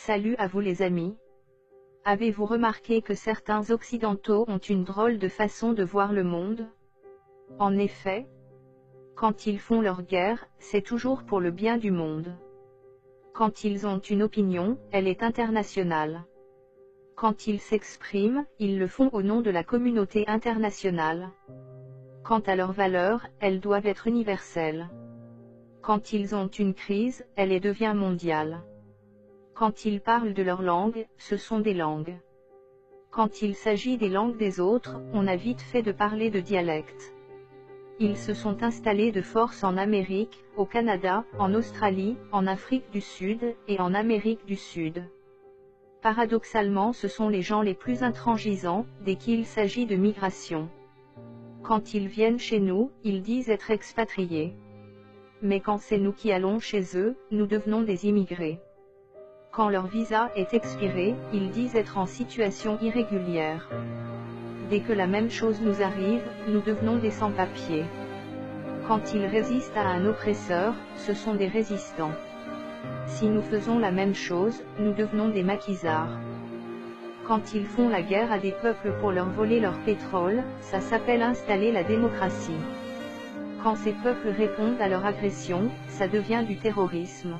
Salut à vous les amis. Avez-vous remarqué que certains occidentaux ont une drôle de façon de voir le monde? En effet, quand ils font leur guerre, c'est toujours pour le bien du monde. Quand ils ont une opinion, elle est internationale. Quand ils s'expriment, ils le font au nom de la communauté internationale. Quant à leurs valeurs, elles doivent être universelles. Quand ils ont une crise, elle devient mondiale. Quand ils parlent de leur langue, ce sont des langues. Quand il s'agit des langues des autres, on a vite fait de parler de dialecte. Ils se sont installés de force en Amérique, au Canada, en Australie, en Afrique du Sud, et en Amérique du Sud. Paradoxalement, ce sont les gens les plus intransigeants, dès qu'il s'agit de migration. Quand ils viennent chez nous, ils disent être expatriés. Mais quand c'est nous qui allons chez eux, nous devenons des immigrés. Quand leur visa est expiré, ils disent être en situation irrégulière. Dès que la même chose nous arrive, nous devenons des sans-papiers. Quand ils résistent à un oppresseur, ce sont des résistants. Si nous faisons la même chose, nous devenons des maquisards. Quand ils font la guerre à des peuples pour leur voler leur pétrole, ça s'appelle installer la démocratie. Quand ces peuples répondent à leur agression, ça devient du terrorisme.